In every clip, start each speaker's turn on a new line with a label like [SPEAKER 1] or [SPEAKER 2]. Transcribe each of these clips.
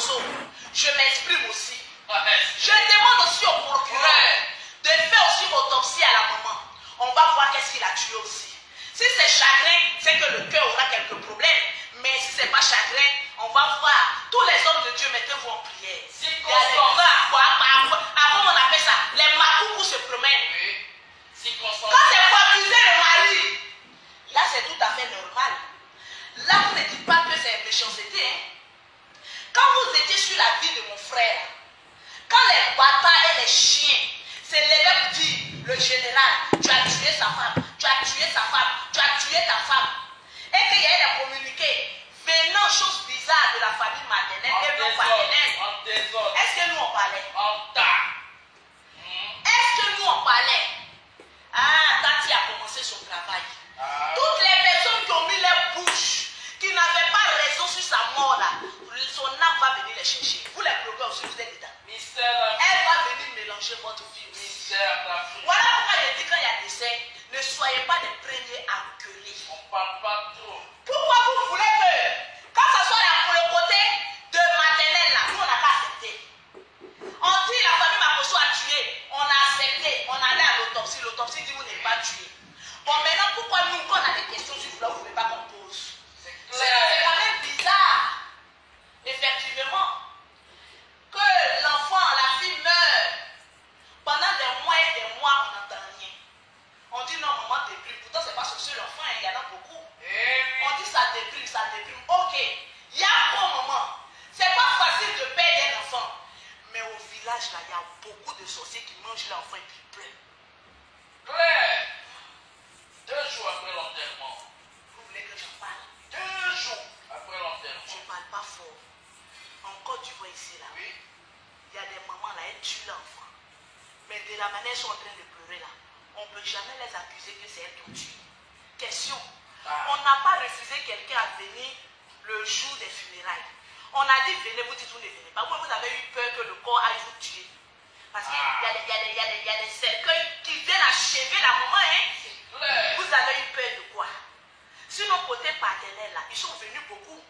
[SPEAKER 1] Makosso, je m'exprime aussi. Je demande aussi au procureur de faire aussi autopsie à la maman. On va voir qu'est-ce qu'il a tué aussi. Si c'est chagrin, c'est que le cœur aura quelques problèmes. Mais si ce n'est pas chagrin, on va voir. Tous les hommes de Dieu, mettez-vous en prière. Il y a des comment on appelle ça? Les macous se promènent. Quand c'est pour accuser le mari, là c'est tout à fait normal. Là vous ne dites pas que c'est méchanceté. Hein? Quand vous étiez sur la vie de mon frère, quand les bâtards et les chiens se levaient pour dire, le général, tu as tué sa femme, tu as tué sa femme, tu as tué ta femme, et qu'il y ait des communiqués venant choses bizarres de la famille maternelle et non paternelle, est-ce que nous on parlait? Est-ce que nous on parlait? Ah, Tati a commencé son travail. Toutes les personnes qui ont mis les bouches, qui n'avaient pas raison sur sa mort là, son âme va venir les chercher. Vous les blogueurs aussi, vous êtes dedans. Elle va venir mélanger votre vie. Voilà pourquoi je dis quand il y a décès, ne soyez pas les premiers à gueuler.
[SPEAKER 2] On parle pas trop.
[SPEAKER 1] Pourquoi vous voulez que, quand ça soit là pour le côté de maternelle là, nous on n'a pas accepté. On dit la famille Makosso a tué, on a accepté, on allait à l'autopsie, l'autopsie dit vous n'êtes pas tué. Bon maintenant pourquoi nous quand on a des questions sur vous là, vous ne voulez pas qu'on pose? C'est quand même bizarre. Effectivement, que l'enfant, la fille meurt pendant des mois et des mois, on n'entend rien. On dit non, maman déprime. Pourtant, c'est pas ce seul enfant, il y en a beaucoup. On dit ça déprime, ça déprime. Ok, il y a quoi, maman? C'est pas facile de perdre un enfant. Mais au village, là, il y a beaucoup de sorciers qui mangent l'enfant et puis pleurent.
[SPEAKER 2] Claire, 2 jours après l'enterrement.
[SPEAKER 1] Vous voulez que j'en parle?
[SPEAKER 2] 2 jours après l'enterrement.
[SPEAKER 1] Je ne parle pas fort. En Côte d'Ivoire ici, là,
[SPEAKER 2] Oui.
[SPEAKER 1] il y a des mamans là, elles tuent l'enfant. Mais de la manière ils sont en train de pleurer là, on ne peut jamais les accuser que c'est elles qui ont tué. Question. On n'a pas refusé quelqu'un à venir le jour des funérailles. On a dit venez, vous dites vous ne venez pas. Vous avez eu peur que le corps aille vous tuer. Parce qu'il y a des cercueils qui viennent achever la maman. Hein? Vous avez eu peur de quoi? Sinon, côté paternel là, ils sont venus beaucoup.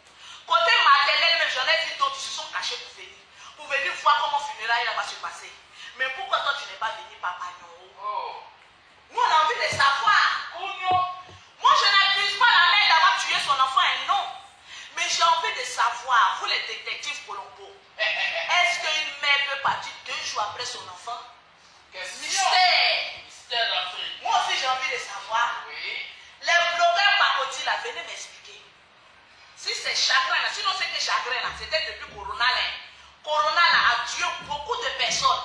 [SPEAKER 1] Côté maternel, même j'en ai vu d'autres qui se sont cachés pour venir. Pour venir voir comment le funérail va se passer. Mais pourquoi toi tu n'es pas venu, papa? Non. Nous on a envie de savoir. Moi je n'accuse pas la mère d'avoir tué son enfant, hein, non. Mais j'ai envie de savoir, vous les détectives Colombo, est-ce qu'une mère peut partir 2 jours après son enfant? Mystère.
[SPEAKER 2] Mystère d'Afrique.
[SPEAKER 1] Moi aussi j'ai envie de savoir.
[SPEAKER 2] Oui.
[SPEAKER 1] Les blogueurs pacotille là, venez m'expliquer. Si c'est chagrin là, sinon c'était chagrin là, c'était depuis Corona là. Corona là a tué beaucoup de personnes.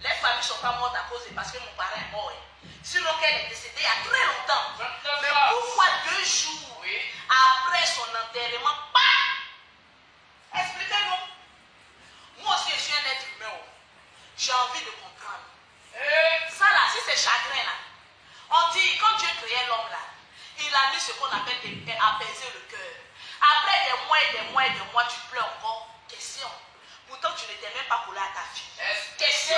[SPEAKER 1] Les familles ne sont pas mortes à cause de parce que mon parent est mort. Sinon qu'elle est décédée il y a très longtemps. Mais pourquoi 2 jours après son enterrement, expliquez-nous. Moi aussi je suis un être humain. J'ai envie de comprendre. Ça là, si c'est chagrin là, on dit quand Dieu créait l'homme là, il a mis ce qu'on appelle apaiser le cœur. Après des mois et des mois et des mois, tu pleures encore. Question. Pourtant, tu n'étais même pas collé à ta fille. Question.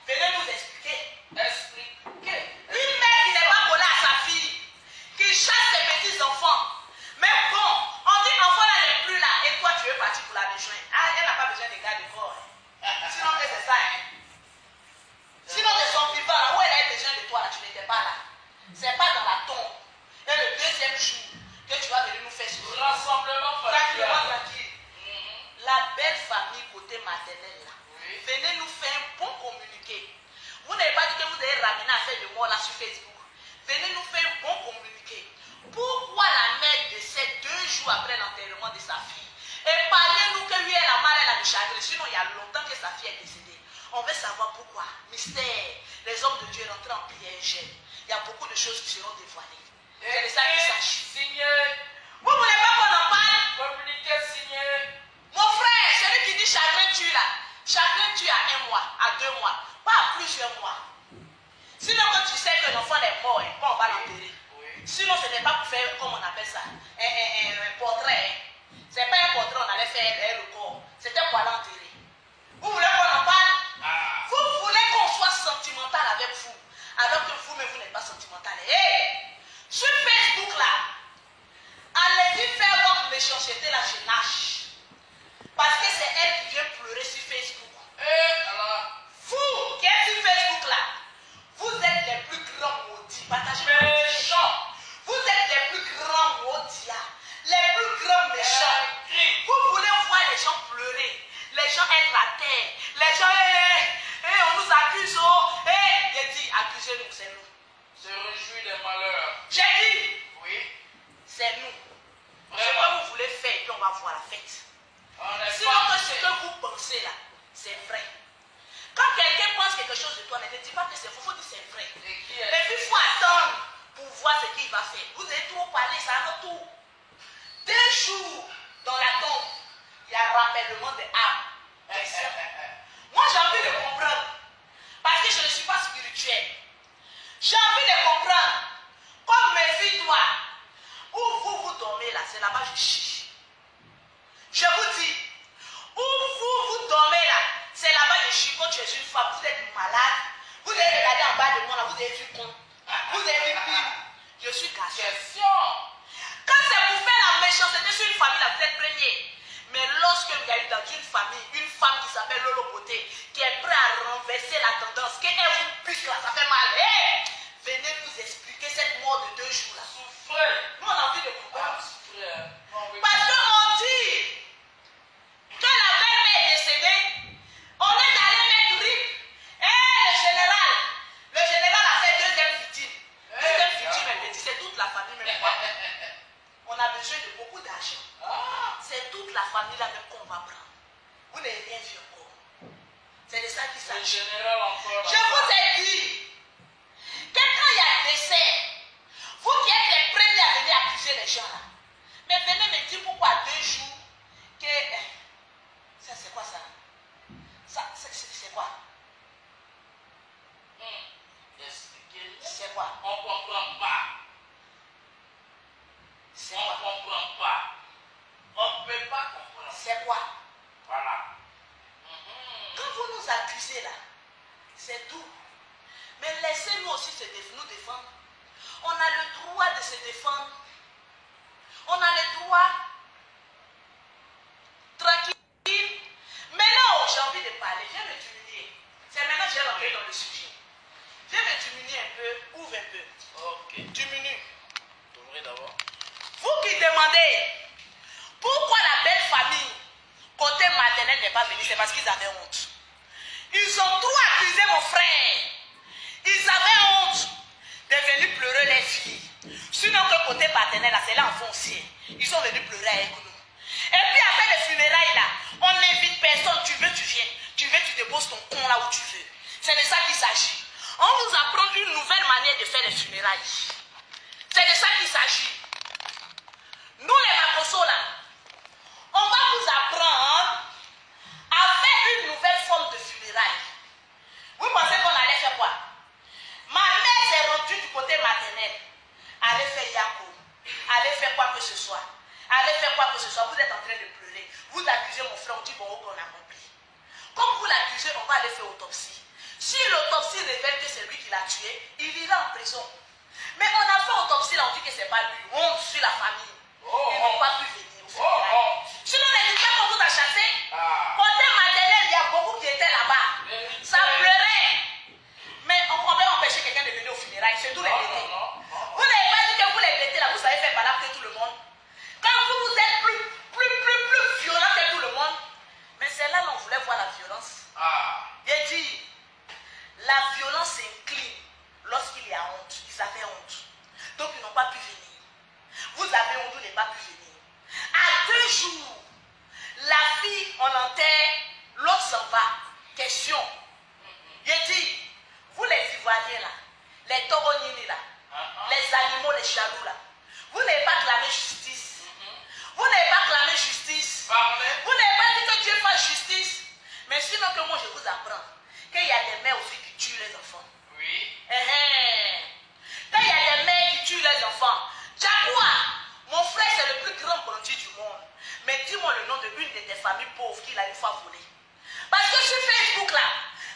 [SPEAKER 1] Venez nous expliquer. Expliquez. Une mère qui n'est pas collée à sa fille, qui chasse ses petits-enfants. Mais bon, on dit enfant là n'est plus là. Et toi, tu veux partir pour la rejoindre. Ah, elle n'a pas besoin de garde de corps. Hein. Sinon, c'est ça. Hein. Sinon, de son vivant là, où elle a besoin de toi là, tu n'étais pas là. C'est pas dans la tombe. Et le 2e jour que tu vas venir nous faire ce
[SPEAKER 2] rassemblement
[SPEAKER 1] tranquille. La belle famille côté maternelle là, venez nous faire un bon communiqué. Vous n'avez pas dit que vous avez ramené à faire de moi là sur Facebook. Venez nous faire un bon communiqué. Pourquoi la mère décède 2 jours après l'enterrement de sa fille? Et parlez-nous que lui elle a mal, elle a le chagrin. Sinon il y a longtemps que sa fille est décédée. On veut savoir pourquoi. Mystère. Les hommes de Dieu rentrent en piège. Il y a beaucoup de choses qui seront dévoilées. C'est de ça qu'ils sachent.
[SPEAKER 2] Signé.
[SPEAKER 1] Vous ne voulez pas qu'on en parle?
[SPEAKER 2] Communiqué signé.
[SPEAKER 1] Mon frère, celui qui dit chagrin tue là. Chagrin tue à 1 mois, à 2 mois, pas à plusieurs mois. Sinon, quand tu sais que l'enfant est mort, on va l'enterrer. Sinon, ce n'est pas pour faire, comme on appelle ça, un portrait. Ce n'est pas un portrait, on allait faire le corps. C'était pour l'enterrer. Vous voulez qu'on en parle? Vous voulez qu'on soit sentimental avec vous, alors que vous-même, vous n'êtes pas sentimental. Hey! Sur Facebook là, allez-y faire votre méchanceté là, je nage. Parce que c'est elle qui être à terre. Les gens, on nous accuse. Oh, j'ai dit, accusez-nous, c'est nous.
[SPEAKER 2] Se réjouit des malheurs.
[SPEAKER 1] J'ai dit,
[SPEAKER 2] Oui.
[SPEAKER 1] c'est nous. Ce
[SPEAKER 2] Vraiment.
[SPEAKER 1] que vous voulez faire, puis on va voir la fête.
[SPEAKER 2] On est
[SPEAKER 1] Sinon,
[SPEAKER 2] pas
[SPEAKER 1] que ce que vous pensez là, c'est vrai. Quand quelqu'un pense quelque chose de toi, ne te dis pas que c'est faux, il faut dire c'est vrai.
[SPEAKER 2] Et qui
[SPEAKER 1] Et
[SPEAKER 2] est?
[SPEAKER 1] puis il faut attendre pour voir ce qu'il va faire. Vous avez trop parlé, ça a notre tour. 2 jours dans la tombe, il y a rappellement des âmes. Moi j'ai envie de comprendre. Parce que je ne suis pas spirituel. J'ai envie de comprendre. Comme méfie-toi. Où vous dormez là, c'est là-bas je chie. Je vous dis, où vous dormez là, c'est là-bas je chie. Quand tu es une femme, vous êtes malade. Vous avez regardé en bas de moi là, vous avez vu con. Vous avez vu pire. Je suis garçon.
[SPEAKER 2] Question.
[SPEAKER 1] Quand c'est pour faire la méchanceté sur une famille, là, vous êtes premier. Mais lorsque il y a eu dans une famille, une femme qui s'appelle Lolo Beauté, qui est prête à renverser la tendance, qu'elle vous pique là, ça fait mal. Hey, venez nous expliquer cette mort de 2 jours là.
[SPEAKER 2] Souffrez.
[SPEAKER 1] Nous on a envie de comprendre.
[SPEAKER 2] Souffrez.
[SPEAKER 1] Parce qu'on dit que la belle-mère est décédée, on est allé mettre RIP. Le général a fait 2e victime. 2e victime, elle dit, c'est toute la famille même pas. On a besoin de beaucoup d'argent. C'est toute la famille là même qu'on va prendre. Vous n'avez rien vu encore. C'est de ça qu'il
[SPEAKER 2] Le
[SPEAKER 1] s'agit.
[SPEAKER 2] général encore.
[SPEAKER 1] Je vous ai dit que quand il y a décès, vous qui êtes les premiers à venir accuser les gens là, mais venez me dire pourquoi 2 jours que. Ça c'est quoi ça? Ça c'est quoi?
[SPEAKER 2] Expliquez.
[SPEAKER 1] C'est quoi?
[SPEAKER 2] On ne comprend pas.
[SPEAKER 1] C'est
[SPEAKER 2] On ne
[SPEAKER 1] quoi?
[SPEAKER 2] comprend pas. On ne peut pas comprendre.
[SPEAKER 1] C'est quoi?
[SPEAKER 2] Voilà.
[SPEAKER 1] Quand vous nous accusez là, c'est tout. Mais laissez-nous aussi nous défendre. On a le droit de se défendre. On a le droit. Tranquille. Maintenant, j'ai envie de parler. Viens me diminuer. C'est maintenant que je vais rentrer dans le sujet. Viens me diminuer un peu. Ouvre un peu.
[SPEAKER 2] Ok.
[SPEAKER 1] Diminue.
[SPEAKER 2] T'ouvrez d'abord.
[SPEAKER 1] Vous qui demandez pourquoi la belle famille côté maternel n'est pas venue, c'est parce qu'ils avaient honte. Ils ont trop accusé mon frère. Ils avaient honte de venir pleurer les filles. Sinon que côté paternel, là, c'est l'enfant aussi. Ils sont venus pleurer avec nous. Et puis après les funérailles là, on n'invite personne. Tu veux, tu viens. Tu veux, tu déposes ton con là où tu veux. C'est de ça qu'il s'agit. On vous apprend une nouvelle manière de faire les funérailles. C'est de ça qu'il s'agit. Nous les Makoso là, on va vous apprendre à faire une nouvelle forme de funérailles. Vous pensez qu'on allait faire quoi? Ma mère s'est rendue du côté maternel. Allez faire Yako. Allez faire quoi que ce soit. Allez faire quoi que ce soit. Vous êtes en train de pleurer. Vous accusez mon frère, on dit bon, on a compris. Comme vous l'accusez, on va aller faire autopsie. Si l'autopsie révèle que c'est lui qui l'a tué, il ira en prison. Mais on a fait autopsie là, on dit que c'est pas lui. On suit la famille. Ils n'ont pas pu venir au funérailles. Sinon, les gens qu'on vous a chassé, côté maternel, il y a beaucoup qui étaient là-bas. Ça pleurait. Mais on peut empêcher quelqu'un de venir au funérailles, c'est tous les bêtés. Vous n'avez pas dit que vous les bêtés là, vous savez faire balafrer tout le monde. Quand vous êtes plus violent que tout le monde, mais c'est là qu'on voulait voir la violence. J'ai dit, la violence s'incline lorsqu'il y a honte. Ils avaient honte. Donc ils n'ont pas pu venir. Vous avez honte, vous n'avez pas pu venir. À 2 jours, la fille, on l'enterre, l'autre s'en va. Question. J'ai dit, vous les Ivoiriens là, les Toronini là, les animaux, les chalous là, vous n'avez pas clamé justice. Vous n'avez pas clamé justice. Vous n'avez pas dit que Dieu fasse justice. Mais sinon que moi je vous apprends qu'il y a des mères aussi qui tuent les enfants.
[SPEAKER 2] Oui.
[SPEAKER 1] Quand il y a des mères qui tuent les enfants. Jacoua, mon frère c'est le plus grand bandit du monde. Mais dis-moi le nom de une de tes familles pauvres qu'il a une fois volé. Parce que sur Facebook là,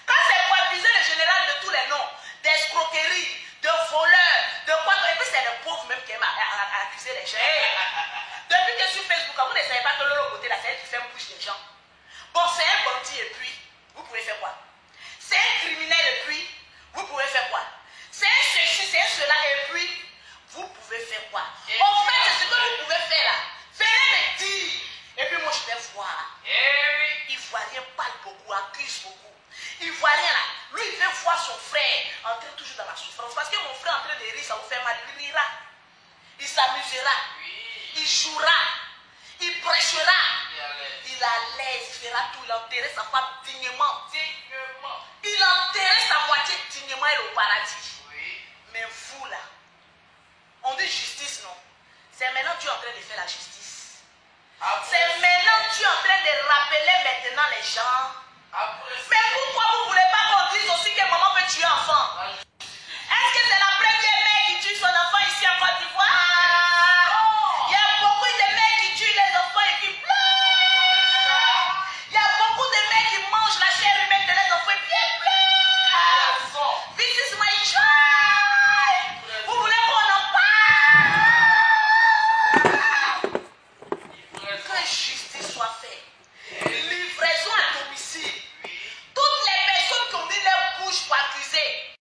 [SPEAKER 1] quand c'est pour accuser le général de tous les noms, d'escroquerie, de voleurs, de quoi, et puis c'est le pauvre même qui aime accuser les gens. Depuis que sur Facebook, vous ne savez pas que l'autre côté là, c'est elle qui fait une bouche des gens. Bon, c'est un bandit et puis, vous pouvez faire quoi? C'est un criminel et puis, vous pouvez faire quoi? C'est un ceci, c'est un cela et puis, vous pouvez faire quoi? En fait, c'est ce que vous pouvez faire là. Venez me dire. Et puis moi, je vais voir. Ivoirien, pas souffrissent beaucoup. Ivoirien là, lui il veut voir son frère entrer toujours dans la souffrance. Parce que mon frère en train de rire, ça vous fait mal. Il rira, il s'amusera, il jouera, il prêchera, il est à l'aise, il fera tout, il enterrait sa femme dignement. Il enterrait sa moitié dignement et au paradis. Mais vous là, on dit justice, non? C'est maintenant que tu es en train de faire la justice. C'est maintenant que tu es en train de rappeler maintenant les gens